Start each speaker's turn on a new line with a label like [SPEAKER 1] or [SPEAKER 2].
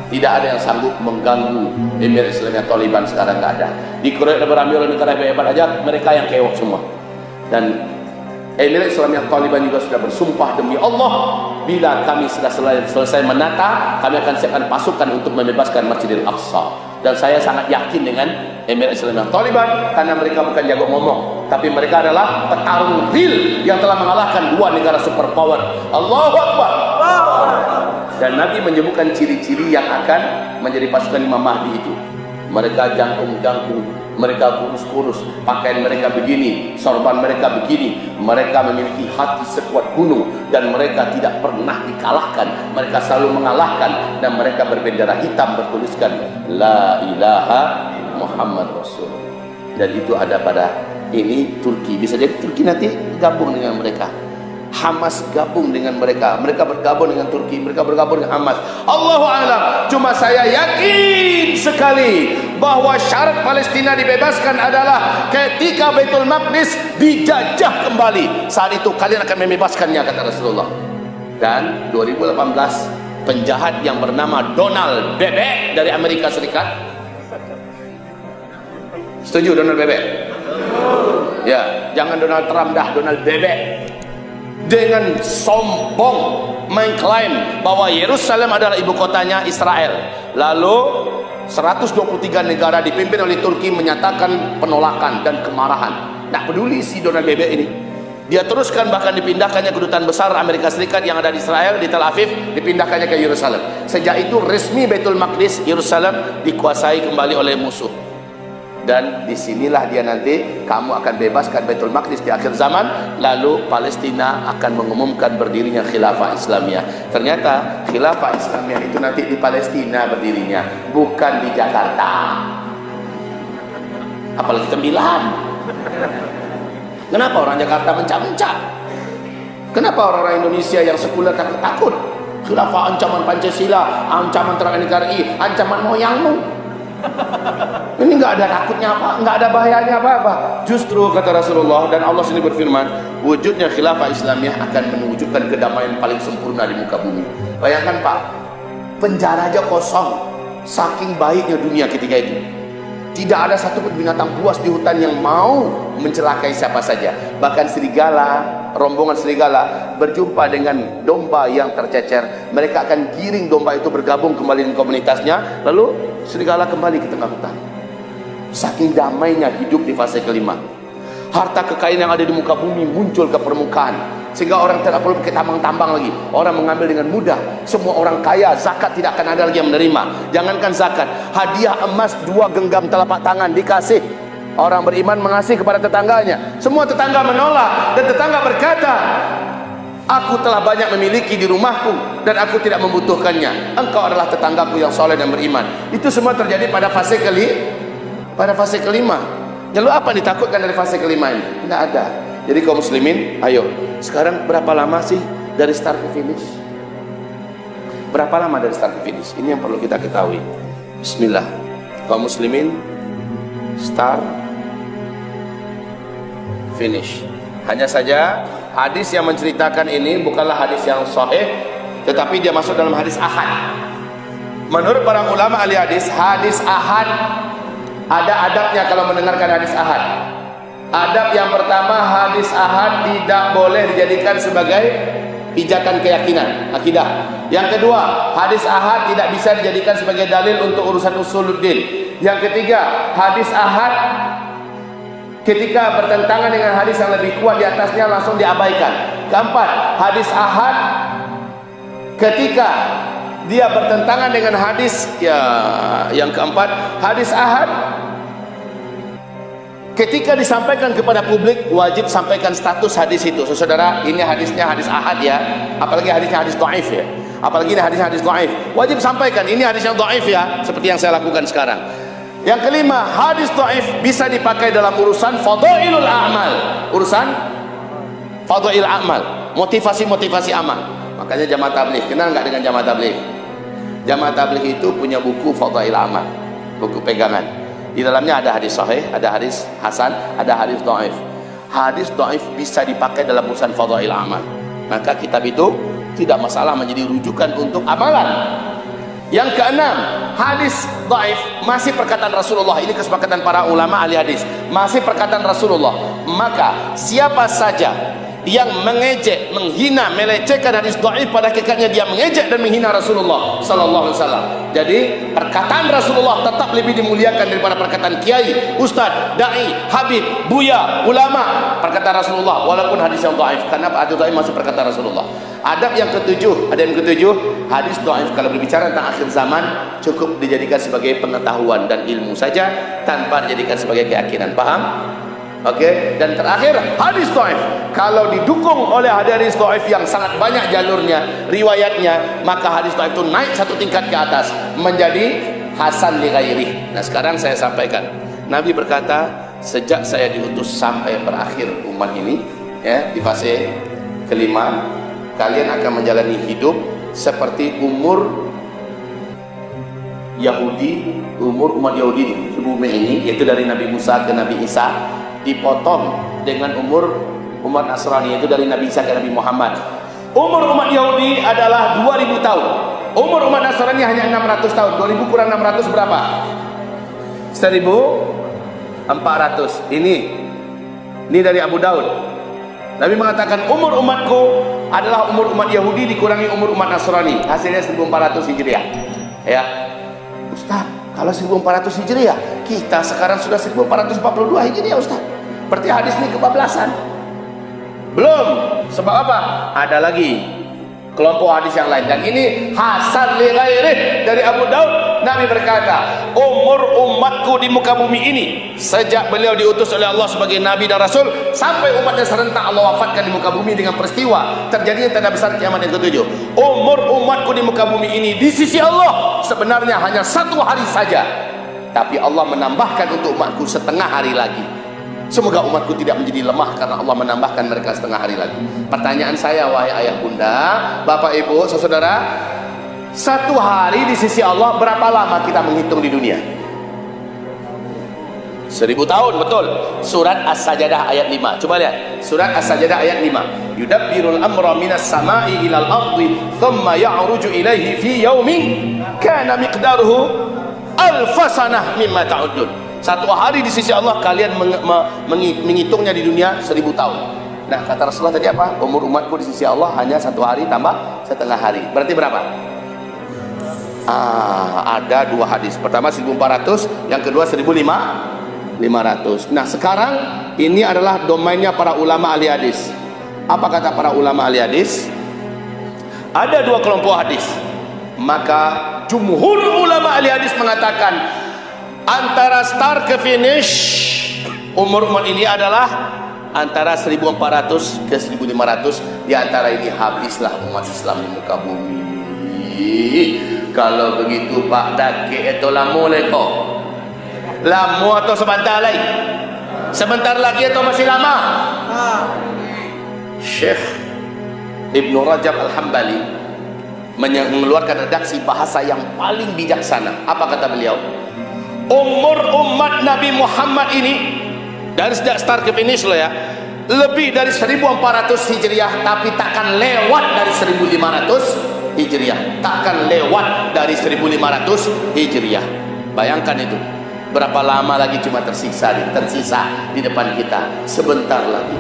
[SPEAKER 1] Tidak ada yang sanggup mengganggu Emirat Islamiyah Taliban sekarang, nggak ada. Di Kuwait berambil oleh negara hebat aja, mereka yang keok semua. Dan Emirat Islamiyah Taliban juga sudah bersumpah demi Allah, bila kami sudah selesai menata, kami akan siapkan pasukan untuk membebaskan Masjidil Aqsa. Dan saya sangat yakin dengan Emirat Islamiyah Taliban, karena mereka bukan jago ngomong, tapi mereka adalah petarung real yang telah mengalahkan dua negara superpower. Allahu Akbar. Dan Nabi menyebutkan ciri-ciri yang akan menjadi pasukan Imam Mahdi itu. Mereka jangkung-jangkung, mereka kurus-kurus, pakaian mereka begini, sorban mereka begini, mereka memiliki hati sekuat gunung, dan mereka tidak pernah dikalahkan, mereka selalu mengalahkan, dan mereka berbendera hitam bertuliskan La ilaha Muhammad Rasul. Dan itu ada pada ini Turki. Bisa jadi Turki nanti gabung dengan mereka, Hamas gabung dengan mereka, mereka bergabung dengan Turki, mereka bergabung dengan Hamas. Allahu a'lam. Cuma saya yakin sekali bahwa syarat Palestina dibebaskan adalah ketika Baitul Maqdis dijajah kembali. Saat itu kalian akan membebaskannya, kata Rasulullah. Dan 2018 penjahat yang bernama Donald Bebek dari Amerika Serikat. Setuju Donald Bebek? Ya, jangan Donald Trump dah, Donald Bebek. Dengan sombong mengklaim bahwa Yerusalem adalah ibu kotanya Israel. Lalu 123 negara dipimpin oleh Turki menyatakan penolakan dan kemarahan. Nah, peduli si Donald Bebek ini. Dia teruskan, bahkan dipindahkannya kedutaan besar Amerika Serikat yang ada di Israel, di Tel Aviv, dipindahkannya ke Yerusalem. Sejak itu resmi Baitul Maqdis Yerusalem dikuasai kembali oleh musuh. Dan disinilah dia nanti, kamu akan bebaskan Baitul Maqdis di akhir zaman, lalu Palestina akan mengumumkan berdirinya Khilafah Islamiyah. Ternyata Khilafah Islamiyah itu nanti di Palestina berdirinya, bukan di Jakarta. Apalagi 9. Kenapa orang Jakarta mencak-mencak? Kenapa orang-orang Indonesia yang sekuler takut-takut? Khilafah ancaman Pancasila, ancaman terhadap NKRI, ancaman moyangmu. Ini nggak ada takutnya apa, nggak ada bahayanya apa-apa. Justru kata Rasulullah dan Allah sendiri berfirman, wujudnya khilafah Islamiyah akan mewujudkan kedamaian paling sempurna di muka bumi. Bayangkan Pak, penjara aja kosong, saking baiknya dunia ketika itu. Tidak ada satu binatang buas di hutan yang mau mencelakai siapa saja. Bahkan serigala, rombongan serigala berjumpa dengan domba yang tercecer, mereka akan giring domba itu bergabung kembali dengan komunitasnya, lalu serigala kembali ke tengah hutan. Saking damainya hidup di fase kelima. Harta kekayaan yang ada di muka bumi muncul ke permukaan, sehingga orang tidak perlu pakai tambang-tambang lagi. Orang mengambil dengan mudah. Semua orang kaya, zakat tidak akan ada lagi yang menerima. Jangankan zakat, hadiah emas 2 genggam telapak tangan dikasih. Orang beriman mengasih kepada tetangganya. Semua tetangga menolak, dan tetangga berkata, aku telah banyak memiliki di rumahku dan aku tidak membutuhkannya. Engkau adalah tetanggaku yang soleh dan beriman. Itu semua terjadi pada fase kelima. Lalu apa yang ditakutkan dari fase kelima ini? Tidak ada. Jadi kaum muslimin, ayo, sekarang berapa lama sih dari start ke finish? Berapa lama dari start ke finish? Ini yang perlu kita ketahui. Bismillah. Kaum muslimin, start, finish. Hanya saja hadis yang menceritakan ini bukanlah hadis yang sahih, tetapi dia masuk dalam hadis ahad. Menurut para ulama ahli hadis ahad ada adabnya kalau mendengarkan hadis ahad. Adab yang pertama, hadis ahad tidak boleh dijadikan sebagai pijakan keyakinan, akidah. Yang kedua, hadis ahad tidak bisa dijadikan sebagai dalil untuk urusan usuluddin. Yang ketiga, hadis ahad ketika bertentangan dengan hadis yang lebih kuat di atasnya langsung diabaikan. Keempat, hadis ahad ketika dia bertentangan dengan hadis yang keempat, hadis ahad ketika disampaikan kepada publik wajib sampaikan status hadis itu. Saudara, ini hadisnya hadis ahad ya, apalagi hadisnya hadis dhaif ya, apalagi ini hadisnya hadis dhaif, wajib sampaikan ini hadis yang dhaif ya, seperti yang saya lakukan sekarang. Yang kelima, hadis dhaif bisa dipakai dalam urusan fadailul a'mal, urusan fadail a'mal, motivasi amal. Makanya jamaah tabligh, kenal nggak dengan jamaah tabligh? Jamaah tabligh itu punya buku fadail amal, buku pegangan. Di dalamnya ada hadis sahih, ada hadis hasan, ada hadis dhaif. Hadis dhaif bisa dipakai dalam urusan fadail amal. Maka kitab itu tidak masalah menjadi rujukan untuk amalan. Yang keenam, hadis dhaif masih perkataan Rasulullah. Ini kesepakatan para ulama ahli hadis, masih perkataan Rasulullah. Maka siapa saja yang mengejek, menghina, melecehkan hadis dhaif, pada hakikatnya dia mengejek dan menghina Rasulullah sallallahu alaihi wasallam. Jadi perkataan Rasulullah tetap lebih dimuliakan daripada perkataan kiai, ustaz, dai, habib, buya, ulama. Perkataan Rasulullah walaupun hadis yang dhaif. Kenapa hadis dhaif masih perkataan Rasulullah? Adab yang ketujuh, hadis dhaif kalau berbicara tentang akhir zaman cukup dijadikan sebagai pengetahuan dan ilmu saja tanpa dijadikan sebagai keyakinan. Paham? Oke. Dan terakhir, hadis dhaif kalau didukung oleh hadis dhaif yang sangat banyak jalurnya, riwayatnya, maka hadis dhaif itu naik satu tingkat ke atas menjadi hasan li ghairi. Nah, sekarang saya sampaikan. Nabi berkata, sejak saya diutus sampai berakhir umat ini, ya, di fase kelima, kalian akan menjalani hidup seperti umur Yahudi, umur umat Yahudi di bumi ini, yaitu dari Nabi Musa ke Nabi Isa, dipotong dengan umur umat Nasrani, yaitu dari Nabi Isa ke Nabi Muhammad. Umur umat Yahudi adalah 2000 tahun. Umur umat Nasrani hanya 600 tahun. 2000 kurang 600 berapa? 1400. Ini dari Abu Daud. Nabi mengatakan umur umatku adalah umur umat Yahudi dikurangi umur umat Nasrani, hasilnya 1400 Hijriah. Ya, Ustaz, kalau 1400 Hijriah, kita sekarang sudah 1442 Hijriah, Ustaz. Berarti hadis ini kebablasan. Belum. Sebab apa? Ada lagi kelompok hadis yang lain, dan ini hasan li ghairih dari Abu Daud. Nabi berkata, umur umatku di muka bumi ini sejak beliau diutus oleh Allah sebagai Nabi dan Rasul sampai umatnya serentak Allah wafatkan di muka bumi dengan peristiwa terjadinya tanda besar kiamat yang ketujuh. Umur umatku di muka bumi ini di sisi Allah sebenarnya hanya 1 hari saja, tapi Allah menambahkan untuk umatku setengah hari lagi. Semoga umatku tidak menjadi lemah karena Allah menambahkan mereka setengah hari lagi. Pertanyaan saya, wahai ayah bunda, bapak ibu, saudara, 1 hari di sisi Allah berapa lama kita menghitung di dunia? 1000 tahun, betul. Surat As-Sajdah ayat 5. Coba lihat. Surat As-Sajdah ayat 5. Yudabbirul amra minas sama'i ilal ardi thumma ya'ruju ilaihi fi yaumin kana miqdaruhu alfasanah mimma ta'udun. 1 hari di sisi Allah kalian menghitungnya di dunia 1000 tahun. Nah, kata Rasulullah tadi apa? Umur umatku di sisi Allah hanya 1 hari tambah setengah hari. Berarti berapa? Ada 2 hadis. Pertama 1400, yang kedua 1500. Nah, sekarang ini adalah domainnya para ulama ahli hadis. Apa kata para ulama ahli hadis? Ada 2 kelompok hadis. Maka jumhur ulama ahli hadis mengatakan antara start ke finish umur umat ini adalah antara 1400 ke 1500. Di antara ini habislah umat Islam di muka bumi. Kalau begitu Pak Dake itu lamu leko, lamu atau sebentar lagi, sebentar lagi atau masih lama? Syekh Ibnu Rajab Al-Hambali mengeluarkan redaksi bahasa yang paling bijaksana. Apa kata beliau? Umur umat Nabi Muhammad ini dari sejak start ke finish loh ya, lebih dari 1400 Hijriah, tapi takkan lewat dari 1500 Hijriah, takkan lewat dari 1500 Hijriah. Bayangkan itu, berapa lama lagi cuma tersisa di depan kita, sebentar lagi.